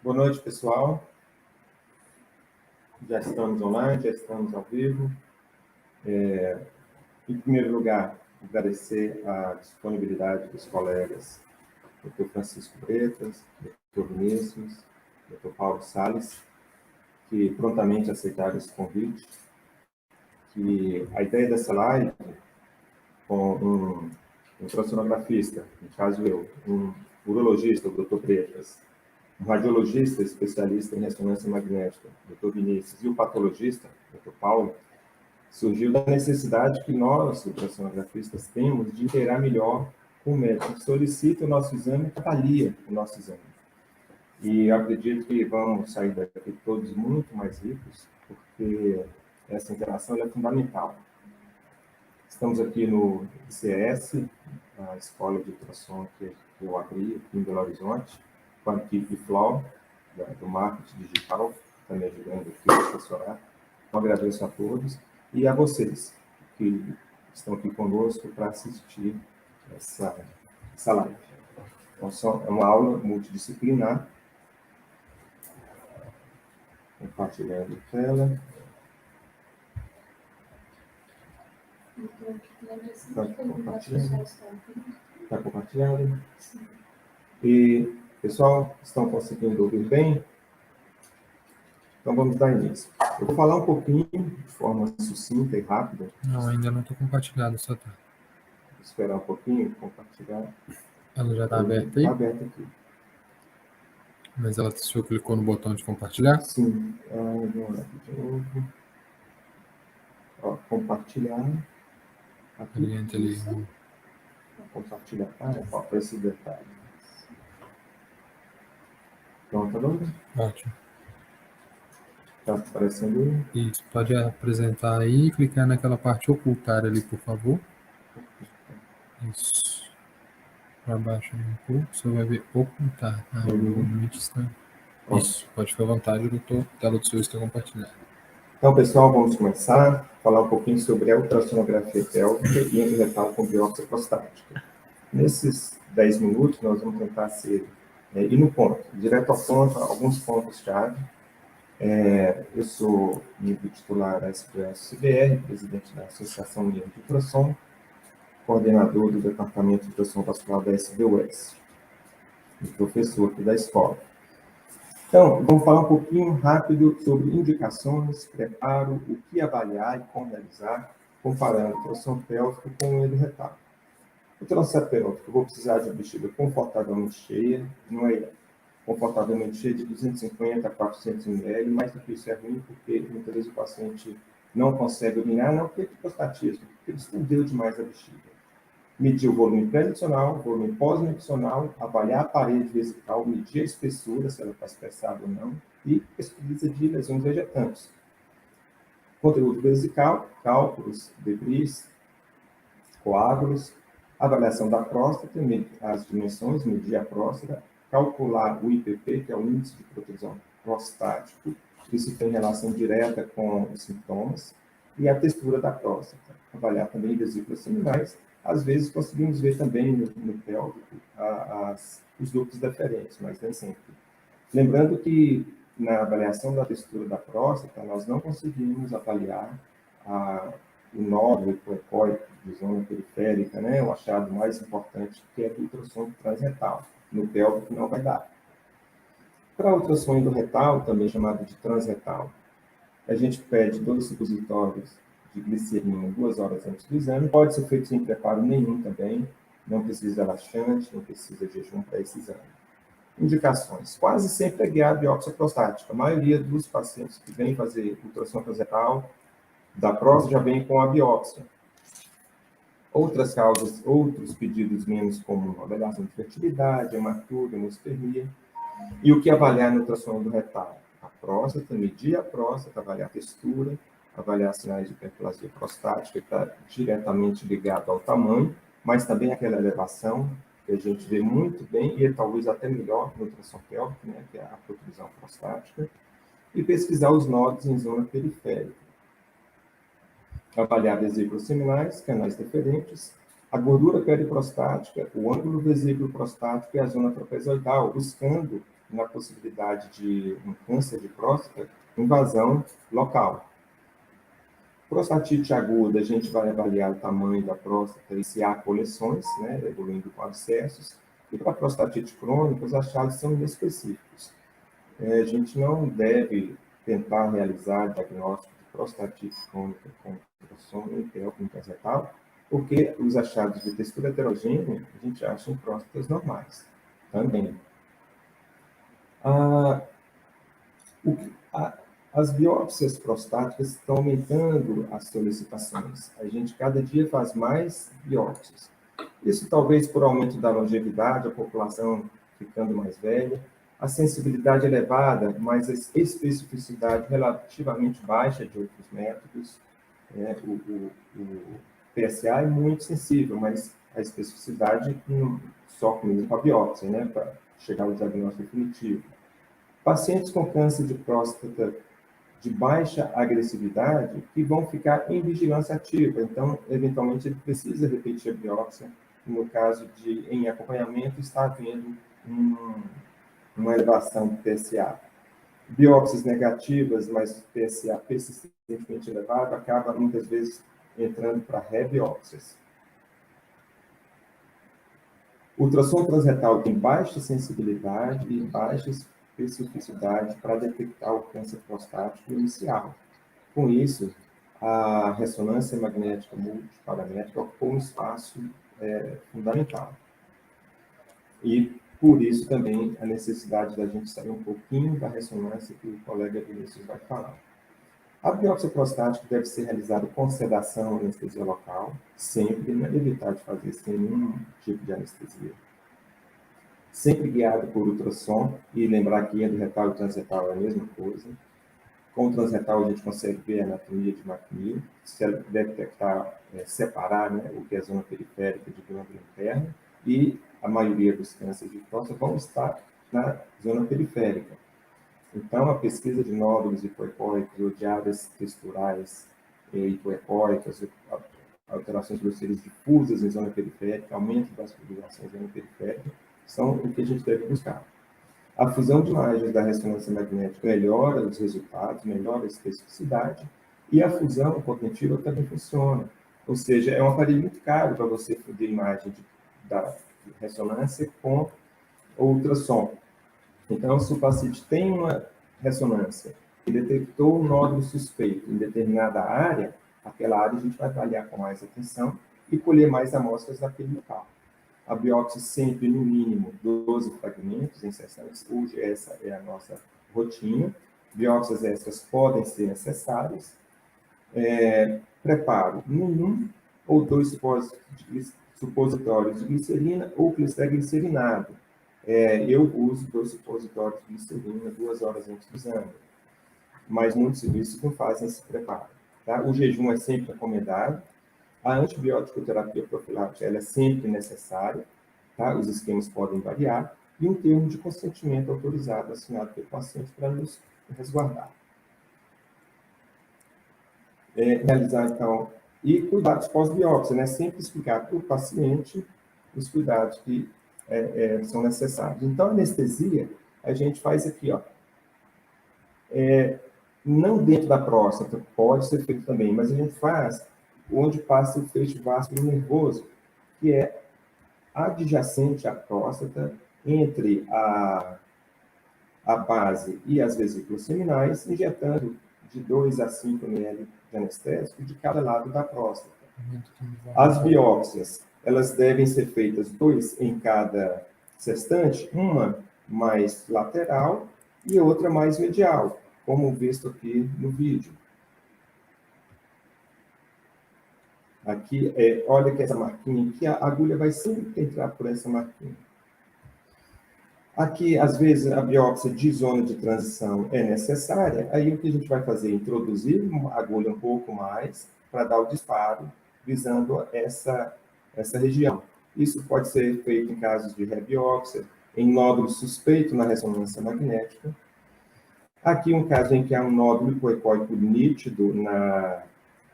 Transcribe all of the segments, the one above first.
Boa noite, pessoal. Já estamos online, já estamos ao vivo. Em primeiro lugar, agradecer a disponibilidade dos colegas Dr. Francisco Bretas, Dr. Vinícius, Dr. Paulo Salles, que prontamente aceitaram esse convite. Que a ideia dessa live, com um ultrassonografista, no caso eu, um urologista, o Dr. Bretas, um radiologista especialista em ressonância magnética, Dr. Vinícius, e o patologista, Dr. Paulo, surgiu da necessidade que nós, ultrassonografistas, temos de interar melhor com o médico que solicita o nosso exame e avalia o nosso exame. E eu acredito que vamos sair daqui todos muito mais ricos, porque essa interação é fundamental. Estamos aqui no ICS, a escola de ultrassom que eu abri aqui em Belo Horizonte, com a equipe FLOW, do marketing digital, que está me ajudando aqui a assessorar. Então, agradeço a todos e a vocês que estão aqui conosco para assistir essa live. Então, é uma aula multidisciplinar. Compartilhando a tela. Está compartilhando? Está compartilhado? Sim. E, pessoal, estão conseguindo ouvir bem? Então, vamos dar início. Eu vou falar um pouquinho, de forma sucinta e rápida. Não, ainda não está compartilhado, só está. Vou esperar um pouquinho, compartilhar. Ela já está aberta aí? Está aberta aqui. Mas ela, o senhor clicou no botão de compartilhar? Sim. Vamos lá de novo. Ó, compartilhar. Aqui. Ali. Compartilhar. Falta esse detalhe. Pronto, agora? Ótimo. Está aparecendo? Isso, pode apresentar aí e clicar naquela parte ocultar ali, por favor. Isso. Para baixo um pouco, você vai ver ocultar. O limite está. Isso, pode ficar à vontade, doutor. A tela do senhor está compartilhada. Então, pessoal, vamos começar a falar um pouquinho sobre a ultrassonografia pélvica e endoretal com biópsia prostática. Nesses 10 minutos, nós vamos tentar ir no ponto, direto ao ponto, alguns pontos-chave. Eu sou nível titular da SPSCBR, presidente da Associação Mineira de Ultrassom, coordenador do Departamento de Ultrassom Vascular da SBUS, e professor aqui da escola. Então, vamos falar um pouquinho rápido sobre indicações, preparo, o que avaliar e como realizar, comparando o ultrassom pélvico com o endoretal. O ultrassom pélvico, eu vou precisar de uma bexiga confortavelmente cheia, não é confortavelmente cheia de 250 a 400 ml, mais do que isso é ruim, porque muitas vezes o paciente não consegue urinar, não porque é prostatismo, porque ele estendeu demais a bexiga. Medir o volume pré-miccional, o volume pós-miccional, avaliar a parede vesical, medir a espessura, se ela está espessada ou não, e pesquisa de lesões vegetantes. Conteúdo vesical, cálculos, debris, coágulos, avaliação da próstata, as dimensões, medir a próstata, calcular o IPP, que é o índice de protrusão prostático, isso tem relação direta com os sintomas, e a textura da próstata, avaliar também vesículas seminais. Às vezes conseguimos ver também no pélvico os ductos deferentes, mas nem sempre. Lembrando que na avaliação da textura da próstata, nós não conseguimos avaliar o nódulo hipoecóico de zona periférica, né? O achado mais importante que é do ultrassom transretal. No pélvico não vai dar. Para ultrassom endorretal, também chamado de transretal, a gente pede 2 supositórios de glicerina 2 horas antes do exame. Pode ser feito sem preparo nenhum também, não precisa laxante, não precisa de jejum para esse exame. Indicações. Quase sempre é guiar a biópsia prostática. A maioria dos pacientes que vêm fazer ultrassom transretal da próstata já vem com a biópsia. Outras causas, outros pedidos menos comuns, avaliação de fertilidade, hematura, hemospermia. E o que avaliar no ultrassom endorretal? A próstata, medir a próstata, avaliar a textura, avaliar sinais de hiperplasia prostática, que está diretamente ligado ao tamanho, mas também aquela elevação que a gente vê muito bem, e talvez até melhor no ultrassom pélvico, né, que é a protrusão prostática, e pesquisar os nódulos em zona periférica. Avaliar vesículas seminais, canais deferentes, a gordura periprostática, o ângulo vesículo prostático e a zona trapezoidal, buscando na possibilidade de um câncer de próstata, invasão local. Prostatite aguda, a gente vai avaliar o tamanho da próstata e se há coleções, né, evoluindo com abscessos. E para prostatite crônica, os achados são inespecíficos. A gente não deve tentar realizar diagnóstico de prostatite crônica com ultrassom intraretal, porque os achados de textura heterogênea a gente acha em próstatas normais também. As biópsias prostáticas estão aumentando as solicitações. A gente cada dia faz mais biópsias. Isso talvez por aumento da longevidade, a população ficando mais velha, a sensibilidade elevada, mas a especificidade relativamente baixa de outros métodos. O PSA é muito sensível, mas a especificidade só com a biópsia, né, para chegar ao diagnóstico definitivo. Pacientes com câncer de próstata de baixa agressividade que vão ficar em vigilância ativa. Então, eventualmente, ele precisa repetir a biópsia. No caso de, em acompanhamento, está havendo uma elevação do PSA. Biópsias negativas, mas PSA persistentemente elevado, acaba, muitas vezes, entrando para rebiópsias. Ultrassom transretal tem baixa sensibilidade e baixa especificidade para detectar o câncer prostático inicial. Com isso, a ressonância magnética multiparamétrica ocupa um espaço fundamental. E, por isso, também a necessidade da gente sair um pouquinho da ressonância que o colega Vinícius vai falar. A biópsia prostática deve ser realizada com sedação ou anestesia local, sempre, né? Evitar de fazer sem nenhum tipo de anestesia. Sempre guiado por ultrassom, e lembrar que endoretal e transretal é a mesma coisa. Com o transretal, a gente consegue ver a anatomia de Mach-Miller, se detectar, separar, né, o que é a zona periférica de glândula interna, e a maioria dos cânceres de próstata vão estar na zona periférica. Então, a pesquisa de nódulos hipoecóicos ou de áreas texturais hipoecóicas, alterações grosseiras difusas em zona periférica, aumento das vascularizações em zona periférica, são o que a gente deve buscar. A fusão de imagens da ressonância magnética melhora os resultados, melhora a especificidade, e a fusão cognitiva também funciona. Ou seja, é um aparelho muito caro para você fundir imagem da ressonância com ultrassom. Então, se o paciente tem uma ressonância e detectou um nódulo suspeito em determinada área, aquela área a gente vai avaliar com mais atenção e colher mais amostras daquele local. A biópsia sempre, no mínimo, 12 fragmentos em sessões. Hoje, essa é a nossa rotina. Biópsias extras podem ser necessárias. Preparo, um ou dois supositórios de glicerina ou clisteglicerinado. Eu uso 2 supositórios de glicerina 2 horas antes do exame. Mas muitos serviços não fazem esse preparo. Tá? O jejum é sempre recomendado. A antibiótico-terapia profilática ela é sempre necessária, tá? Os esquemas podem variar, e um termo de consentimento autorizado assinado pelo paciente para nos resguardar. Realizar, então, e cuidados pós-biópsia, né? Sempre explicar para o paciente os cuidados que são necessários. Então, a anestesia, a gente faz aqui, ó. Não dentro da próstata, pode ser feito também, mas a gente faz onde passa o feixe vascular nervoso, que é adjacente à próstata, entre a base e as vesículas seminais, injetando de 2 a 5 ml de anestésico de cada lado da próstata. As biópsias, elas devem ser feitas 2 em cada sextante, uma mais lateral e outra mais medial, como visto aqui no vídeo. Aqui, olha que essa marquinha aqui, a agulha vai sempre entrar por essa marquinha. Aqui, às vezes, a biópsia de zona de transição é necessária, aí o que a gente vai fazer? Introduzir uma agulha um pouco mais para dar o disparo, visando essa região. Isso pode ser feito em casos de rebiópsia, em nódulo suspeito na ressonância magnética. Aqui um caso em que há um nódulo hipoecóico nítido na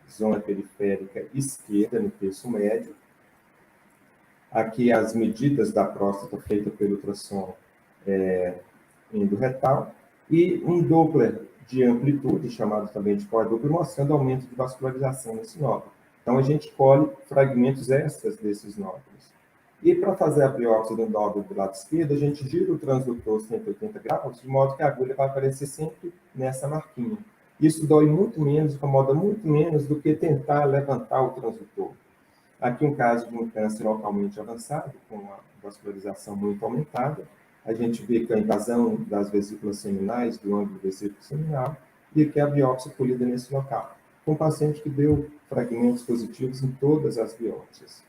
zona periférica esquerda, no terço médio. Aqui as medidas da próstata feitas pelo ultrassom endoretal, e um Doppler de amplitude, chamado também de Core Doppler, mostrando aumento de vascularização nesse nódulo. Então, a gente colhe fragmentos extras desses nódulos. E para fazer a biópsia do nódulo do lado esquerdo, a gente gira o transdutor 180 graus, de modo que a agulha vai aparecer sempre nessa marquinha. Isso dói muito menos, incomoda muito menos do que tentar levantar o transdutor. Aqui um caso de um câncer localmente avançado, com a vascularização muito aumentada. A gente vê que a invasão das vesículas seminais, do ângulo vesículo seminal, e aqui a biópsia colhida nesse local. Um paciente que deu fragmentos positivos em todas as biópsias.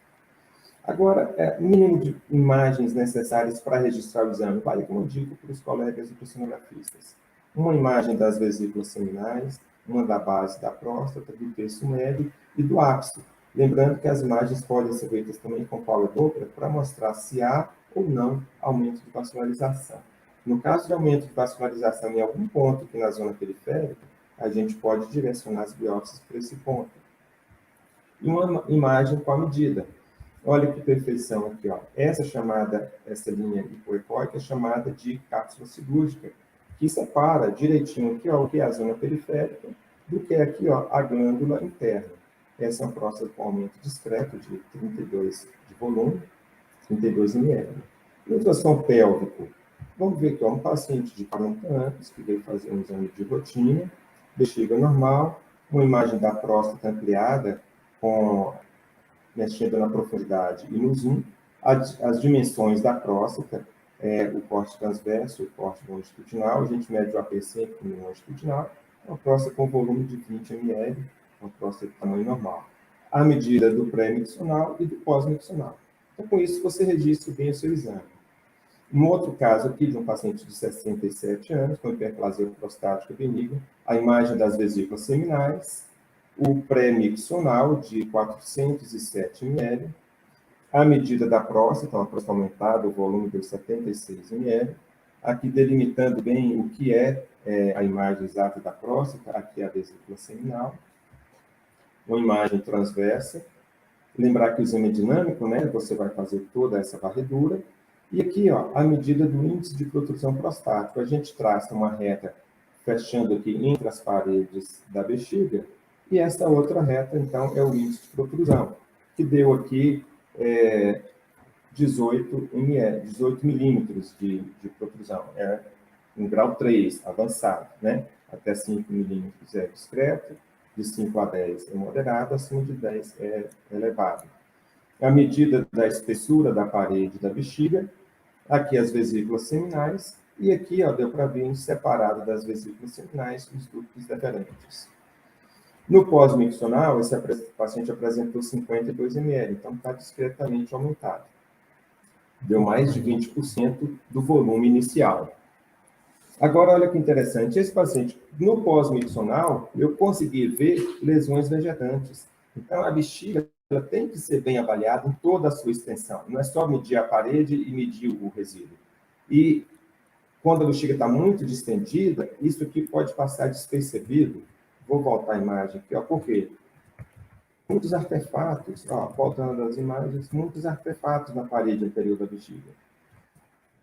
Agora, mínimo de imagens necessárias para registrar o exame. Vale como dica para os colegas ultrassonografistas. Uma imagem das vesículas seminais, uma da base da próstata, do terço médio e do ápice. Lembrando que as imagens podem ser feitas também com Power Doppler para mostrar se há ou não aumento de vascularização. No caso de aumento de vascularização em algum ponto aqui na zona periférica, a gente pode direcionar as biópsias para esse ponto. E uma imagem com a medida. Olha que perfeição aqui, ó. Essa linha hipoecóica é chamada de cápsula cirúrgica, que separa direitinho aqui, ó, o que é a zona periférica, do que é aqui, ó, a glândula interna. Essa é uma próstata com aumento discreto de 32 de volume, 32 ml. No ultrassom pélvico, vamos ver que é um paciente de 40 anos, que veio fazer um exame de rotina, bexiga normal, uma imagem da próstata ampliada, mexendo na profundidade e no zoom, as dimensões da próstata, o corte transverso, o corte longitudinal, a gente mede o AP com o longitudinal, uma próstata com volume de 20 ml, uma próstata de tamanho normal. A medida do pré-miccional e do pós-miccional. Então, com isso, você registra bem o seu exame. Um outro caso aqui de um paciente de 67 anos, com hiperplasia prostática benigna, a imagem das vesículas seminais, o pré-miccional de 407 ml, a medida da próstata, uma próstata aumentada, o volume de 76 ml, aqui delimitando bem o que é a imagem exata da próstata, aqui é a vesícula seminal, uma imagem transversa, lembrar que o exame é dinâmico, né? Você vai fazer toda essa varredura, e aqui, ó, a medida do índice de protrusão prostática, a gente traça uma reta fechando aqui entre as paredes da bexiga, e essa outra reta, então, é o índice de protrusão, que deu aqui 18 milímetros de protrusão. É um grau 3, avançado, né? Até 5 milímetros é discreto, de 5 a 10 é moderado, acima de 10 é elevado. A medida da espessura da parede da bexiga, aqui as vesículas seminais, e aqui, ó, deu para ver separado das vesículas seminais os ductos deferentes. No pós-miccional, esse paciente apresentou 52 ml, então está discretamente aumentado. Deu mais de 20% do volume inicial. Agora, olha que interessante, esse paciente, no pós-miccional, eu consegui ver lesões vegetantes. Então, a bexiga ela tem que ser bem avaliada em toda a sua extensão. Não é só medir a parede e medir o resíduo. E quando a bexiga está muito distendida, isso aqui pode passar despercebido. Vou voltar a imagem aqui, ó, por quê? Muitos artefatos, ó, voltando às imagens, muitos artefatos na parede anterior da bexiga.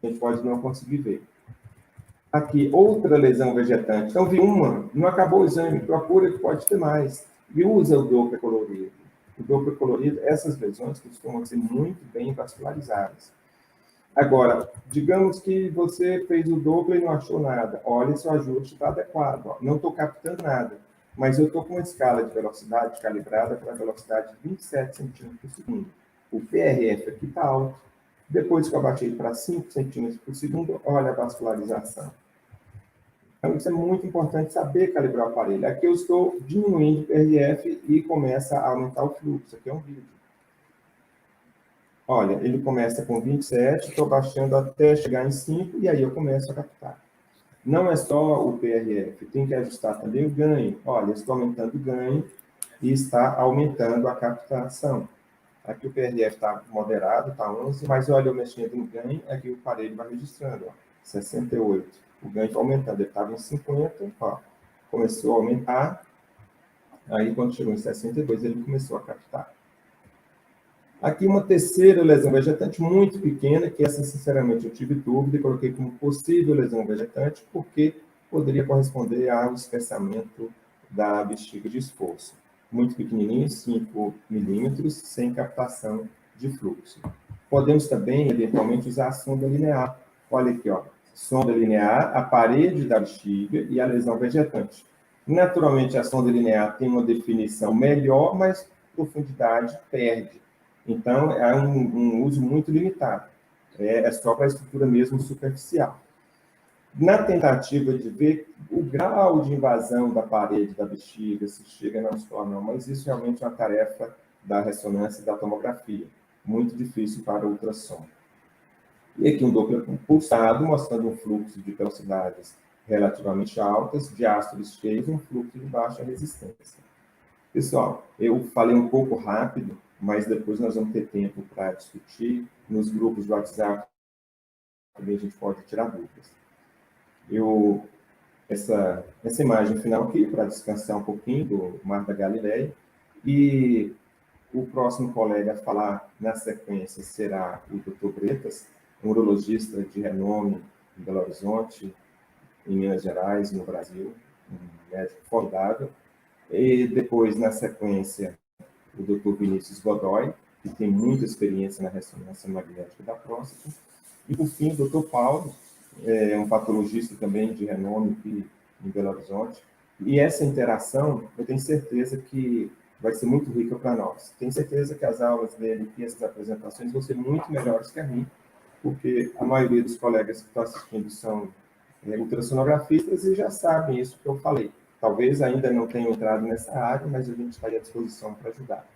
A gente pode não conseguir ver. Aqui, outra lesão vegetante. Então, vi uma, não acabou o exame, procura que pode ter mais. E usa o Doppler colorido. O Doppler colorido, essas lesões costumam ser muito bem vascularizadas. Agora, digamos que você fez o Doppler e não achou nada. Olha se o ajuste está adequado. Ó. Não estou captando nada, mas eu estou com uma escala de velocidade calibrada para a velocidade de 27 centímetros por segundo. O PRF aqui está alto. Depois que eu abaixei para 5 centímetros por segundo, olha a vascularização. Então, isso é muito importante saber calibrar o aparelho. Aqui eu estou diminuindo o PRF e começa a aumentar o fluxo. Aqui é um vídeo. Olha, ele começa com 27, estou baixando até chegar em 5 e aí eu começo a captar. Não é só o PRF, tem que ajustar também o ganho. Olha, eu estou aumentando o ganho e está aumentando a captação. Aqui o PRF está moderado, está 11, mas olha, eu mexendo no ganho, aqui o aparelho vai registrando, ó, 68. O ganho está aumentando, ele estava em 50, ó, começou a aumentar, aí quando chegou em 62, ele começou a captar. Aqui uma terceira lesão vegetante muito pequena, que essa, sinceramente, eu tive dúvida e coloquei como possível lesão vegetante, porque poderia corresponder ao espessamento da bexiga de esforço. Muito pequenininho, 5 milímetros, sem captação de fluxo. Podemos também, eventualmente, usar a sonda linear. Olha aqui, ó, sonda linear, a parede da bexiga e a lesão vegetante. Naturalmente, a sonda linear tem uma definição melhor, mas profundidade perde. Então, é um uso muito limitado. É só para a estrutura mesmo superficial. Na tentativa de ver o grau de invasão da parede da bexiga, se chega na muscular ou não, mas isso realmente é uma tarefa da ressonância e da tomografia, muito difícil para o ultrassom. E aqui um Doppler pulsado, mostrando um fluxo de velocidades relativamente altas, diástoles cheios, um fluxo de baixa resistência. Pessoal, eu falei um pouco rápido, mas depois nós vamos ter tempo para discutir. Nos grupos do WhatsApp também a gente pode tirar dúvidas. Essa imagem final aqui, para descansar um pouquinho do Mar da Galileia, e o próximo colega a falar na sequência será o Dr. Bretas, um urologista de renome em Belo Horizonte, em Minas Gerais, no Brasil, um médico formidável. E depois, na sequência, o Dr. Vinícius Godoy, que tem muita experiência na ressonância magnética da próstata. E, por fim, o Dr. Paulo, um patologista também de renome aqui em Belo Horizonte. E essa interação, eu tenho certeza que vai ser muito rica para nós. Tenho certeza que as aulas dele e essas apresentações vão ser muito melhores que a minha, porque a maioria dos colegas que estão assistindo são ultrassonografistas e já sabem isso que eu falei. Talvez ainda não tenham entrado nessa área, mas a gente está à disposição para ajudar.